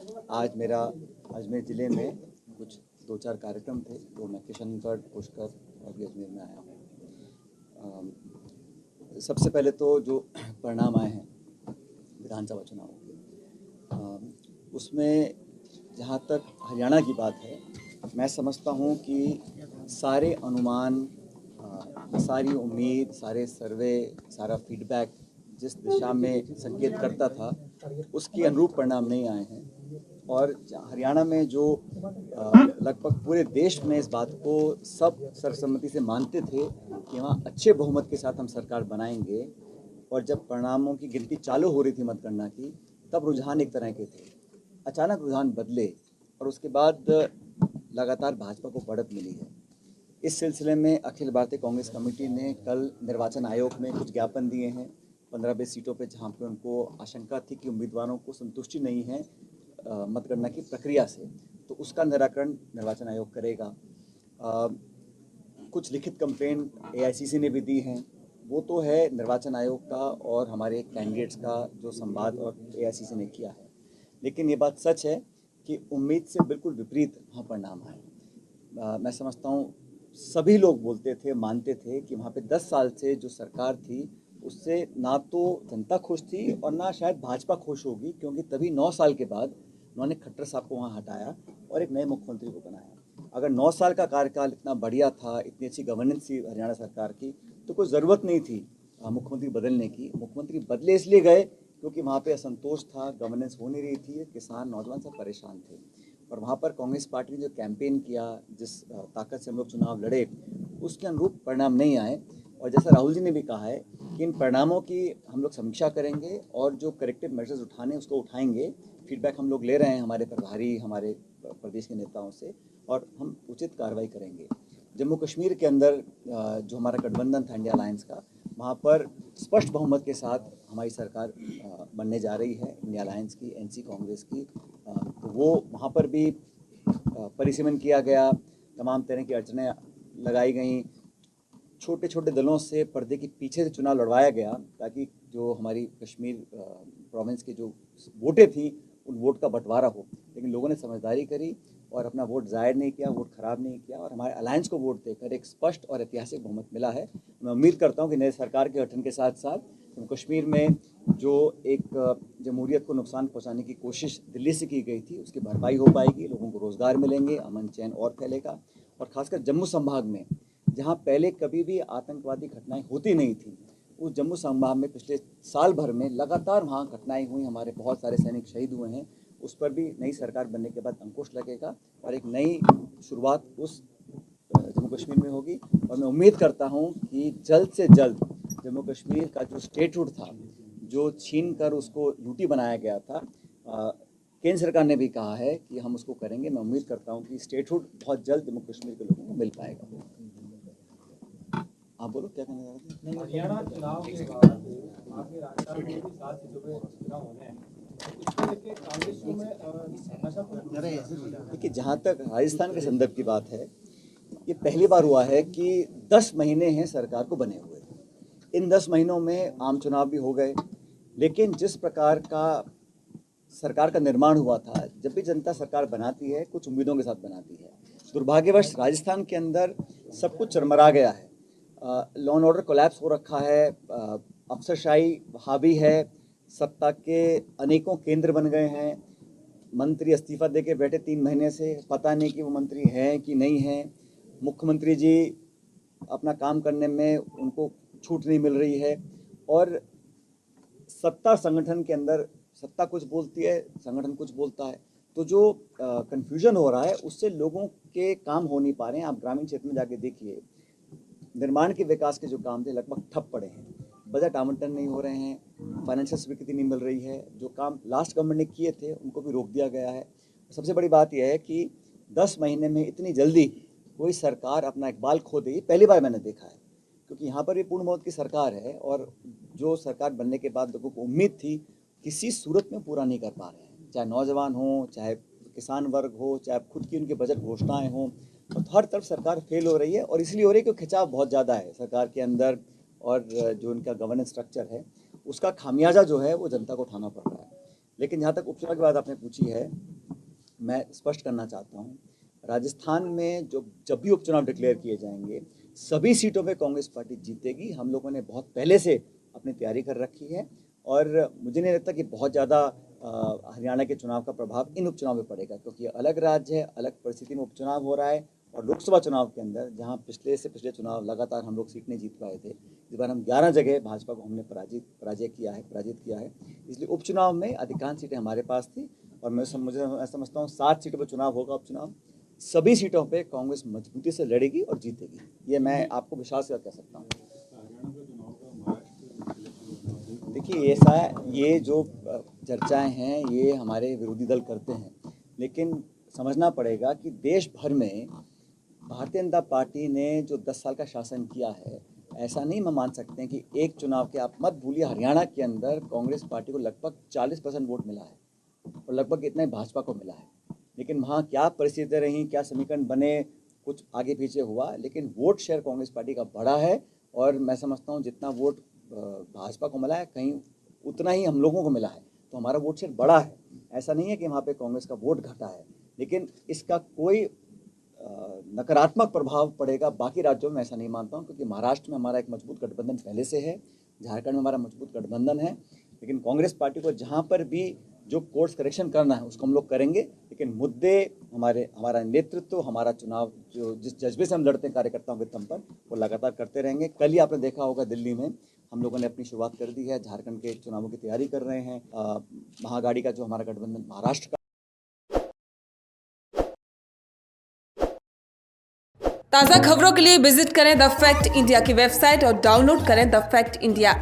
आज मेरा अजमेर ज़िले में कुछ 2-4 कार्यक्रम थे, तो मैं किशनगढ़, पुष्कर और भी अजमेर में आया हूँ। सबसे पहले तो जो परिणाम आए हैं विधानसभा चुनाव के, उसमें जहाँ तक हरियाणा की बात है, मैं समझता हूँ कि सारे अनुमान, सारी उम्मीद, सारे सर्वे, सारा फीडबैक जिस दिशा में संकेत करता था, उसके अनुरूप परिणाम नहीं आए हैं। और हरियाणा में जो लगभग पूरे देश में इस बात को सब सर्वसम्मति से मानते थे कि वहाँ अच्छे बहुमत के साथ हम सरकार बनाएंगे, और जब परिणामों की गिनती चालू हो रही थी मतगणना की, तब रुझान एक तरह के थे। अचानक रुझान बदले और उसके बाद लगातार भाजपा को बढ़त मिली है। इस सिलसिले में अखिल भारतीय कांग्रेस कमेटी ने कल निर्वाचन आयोग में कुछ ज्ञापन दिए हैं 15-20 सीटों पे, जहाँ पे उनको आशंका थी कि उम्मीदवारों को संतुष्टि नहीं है मतगणना की प्रक्रिया से, तो उसका निराकरण निर्वाचन आयोग करेगा। कुछ लिखित कंप्लेन एआईसीसी ने भी दी हैं, वो तो है निर्वाचन आयोग का और हमारे कैंडिडेट्स का जो संवाद और एआईसीसी ने किया है। लेकिन ये बात सच है कि उम्मीद से बिल्कुल विपरीत वहाँ परिणाम आए। मैं समझता हूँ सभी लोग बोलते थे, मानते थे कि वहाँ पे 10 साल से जो सरकार थी उससे ना तो जनता खुश थी और ना शायद भाजपा खुश होगी, क्योंकि तभी 9 साल के बाद उन्होंने खट्टर साहब को वहाँ हटाया और एक नए मुख्यमंत्री को बनाया। अगर 9 साल का कार्यकाल इतना बढ़िया था, इतनी अच्छी गवर्नेंस थी हरियाणा सरकार की, तो कोई ज़रूरत नहीं थी मुख्यमंत्री बदलने की। मुख्यमंत्री बदले इसलिए गए क्योंकि वहाँ पे असंतोष था, गवर्नेंस हो नहीं रही थी, किसान नौजवान सब परेशान थे। और वहाँ पर कांग्रेस पार्टी ने जो कैंपेन किया, जिस ताकत से हम लोग चुनाव लड़े, उसके अनुरूप परिणाम नहीं आए। और जैसा राहुल जी ने भी कहा है कि इन परिणामों की हम लोग समीक्षा करेंगे और जो करेक्टिव मेजर्स उठाने उसको उठाएंगे। फीडबैक हम लोग ले रहे हैं हमारे प्रभारी, हमारे प्रदेश के नेताओं से, और हम उचित कार्रवाई करेंगे। जम्मू कश्मीर के अंदर जो हमारा गठबंधन था इंडिया अलायंस का, वहाँ पर स्पष्ट बहुमत के साथ हमारी सरकार बनने जा रही है, इंडिया अलायंस की, एनसी कांग्रेस की। तो वो वहाँ पर भी परिसीमन किया गया, तमाम तरह की अड़चनें लगाई गई, छोटे छोटे दलों से पर्दे के पीछे से चुनाव लड़वाया गया, ताकि जो हमारी कश्मीर प्रोविंस की जो वोटें थी उन वोट का बंटवारा हो। लेकिन लोगों ने समझदारी करी और अपना वोट ज़ाहिर नहीं किया, वोट खराब नहीं किया, और हमारे अलायंस को वोट देकर एक स्पष्ट और ऐतिहासिक बहुमत मिला है। मैं उम्मीद करता हूँ कि नए सरकार के गठन के साथ साथ कश्मीर में जो एक जमहूरियत को नुकसान पहुँचाने की कोशिश दिल्ली से की गई थी, उसकी भरपाई हो पाएगी, लोगों को रोज़गार मिलेंगे, अमन चैन और फैलेगा। और ख़ासकर जम्मू संभाग में, जहाँ पहले कभी भी आतंकवादी घटनाएं होती नहीं थी, उस जम्मू संभाग में पिछले साल भर में लगातार वहाँ घटनाएं हुई, हमारे बहुत सारे सैनिक शहीद हुए हैं। उस पर भी नई सरकार बनने के बाद अंकुश लगेगा और एक नई शुरुआत उस जम्मू कश्मीर में होगी। और मैं उम्मीद करता हूँ कि जल्द से जल्द जम्मू कश्मीर का जो स्टेटहुड था, जो छीन कर उसको यूटी बनाया गया था, केंद्र सरकार ने भी कहा है कि हम उसको करेंगे। मैं उम्मीद करता हूँ कि स्टेटहुड बहुत जल्द जम्मू कश्मीर के लोगों को मिल पाएगा। आप बोलो क्या कहना चाह रहे थे? हरियाणा चुनाव के बाद आगे राजस्थान में भी 7 सीटों पे चुनाव होने हैं, इसको लेके कांग्रेस में देखिए, जहाँ तक राजस्थान के संदर्भ की बात है, ये पहली बार हुआ है कि 10 महीने हैं सरकार को बने हुए। इन 10 महीनों में आम चुनाव भी हो गए, लेकिन जिस प्रकार का सरकार का निर्माण हुआ था, जब भी जनता सरकार बनाती है कुछ उम्मीदों के साथ बनाती है। दुर्भाग्यवश राजस्थान के अंदर सब कुछ चरमरा गया है, लॉ एंड ऑर्डर कोलैप्स हो रखा है, अफसरशाही हावी है, सत्ता के अनेकों केंद्र बन गए हैं, मंत्री इस्तीफा दे के बैठे 3 महीने से, पता नहीं कि वो मंत्री हैं कि नहीं हैं, मुख्यमंत्री जी अपना काम करने में उनको छूट नहीं मिल रही है, और सत्ता संगठन के अंदर सत्ता कुछ बोलती है, संगठन कुछ बोलता है। तो जो कन्फ्यूजन हो रहा है उससे लोगों के काम हो नहीं पा रहे हैं। आप ग्रामीण क्षेत्र में जाके देखिए, निर्माण के विकास के जो काम थे लगभग ठप पड़े हैं, बजट आवंटन नहीं हो रहे हैं, फाइनेंशियल स्वीकृति नहीं मिल रही है, जो काम लास्ट गवर्नमेंट ने किए थे उनको भी रोक दिया गया है। सबसे बड़ी बात यह है कि 10 महीने में इतनी जल्दी कोई सरकार अपना इकबाल खो देगी, पहली बार मैंने देखा है। क्योंकि यहाँ पर भी पूर्ण बहुमत की सरकार है, और जो सरकार बनने के बाद लोगों को उम्मीद थी किसी सूरत में पूरा नहीं कर पा रहे हैं, चाहे नौजवान हो, चाहे किसान वर्ग हो, चाहे खुद की उनकी बजट घोषणाएं हों, तो हर तरफ सरकार फेल हो रही है। और इसलिए हो रही है क्योंकि खिंचाव बहुत ज़्यादा है सरकार के अंदर, और जो उनका गवर्नेंस स्ट्रक्चर है उसका खामियाजा जो है वो जनता को उठाना पड़ रहा है। लेकिन जहाँ तक उपचुनाव की बात आपने पूछी है, मैं स्पष्ट करना चाहता हूँ, राजस्थान में जो जब भी उपचुनाव डिक्लेयर किए जाएंगे सभी सीटों पे कांग्रेस पार्टी जीतेगी। हम लोगों ने बहुत पहले से अपनी तैयारी कर रखी है और मुझे नहीं लगता कि बहुत ज़्यादा हरियाणा के चुनाव का प्रभाव इन उपचुनाव में पड़ेगा, क्योंकि अलग राज्य है, अलग परिस्थिति में उपचुनाव हो रहा है। और लोकसभा चुनाव के अंदर जहां पिछले से पिछले चुनाव लगातार हम लोग सीट नहीं जीत पाए थे, इस बार हम 11 जगह भाजपा को हमने पराजित किया है। इसलिए उपचुनाव में अधिकांश सीटें हमारे पास थी और मैं समझता हूँ 7 सीटों पर चुनाव होगा। उपचुनाव सभी सीटों पे कांग्रेस मजबूती से लड़ेगी और जीतेगी, ये मैं आपको विश्वास से कह सकता हूँ। देखिए ऐसा ये जो चर्चाएं हैं ये हमारे विरोधी दल करते हैं, लेकिन समझना पड़ेगा कि देश भर में भारतीय जनता पार्टी ने जो 10 साल का शासन किया है, ऐसा नहीं हम मान सकते हैं कि एक चुनाव के, आप मत भूलिए हरियाणा के अंदर कांग्रेस पार्टी को लगभग 40% वोट मिला है और लगभग इतना ही भाजपा को मिला है। लेकिन वहाँ क्या परिस्थितियाँ रहीं, क्या समीकरण बने, कुछ आगे पीछे हुआ, लेकिन वोट शेयर कांग्रेस पार्टी का बढ़ा है और मैं समझता हूँ जितना वोट भाजपा को मिला है कहीं उतना ही हम लोगों को मिला है, तो हमारा वोट शेयर बढ़ा है। ऐसा नहीं है कि वहाँ पे कांग्रेस का वोट घटा है, लेकिन इसका कोई नकारात्मक प्रभाव पड़ेगा बाकी राज्यों में ऐसा नहीं मानता हूँ, क्योंकि महाराष्ट्र में हमारा एक मजबूत गठबंधन पहले से है, झारखंड में हमारा मजबूत गठबंधन है। लेकिन कांग्रेस पार्टी को जहाँ पर भी जो कोर्स करेक्शन करना है उसको हम लोग करेंगे, लेकिन मुद्दे हमारा नेतृत्व, हमारा चुनाव जो जिस जज्बे से हम लड़ते हैं कार्यकर्ताओं के दम पर, वो लगातार करते रहेंगे। कल ही आपने देखा होगा दिल्ली में हम लोगों ने अपनी शुरुआत कर दी है, झारखंड के चुनावों की तैयारी कर रहे हैं। महागाड़ी का जो हमारा गठबंधन महाराष्ट्र का। ताज़ा खबरों के लिए विजिट करें द फैक्ट इंडिया की वेबसाइट और डाउनलोड करें द फैक्ट इंडिया ऐप।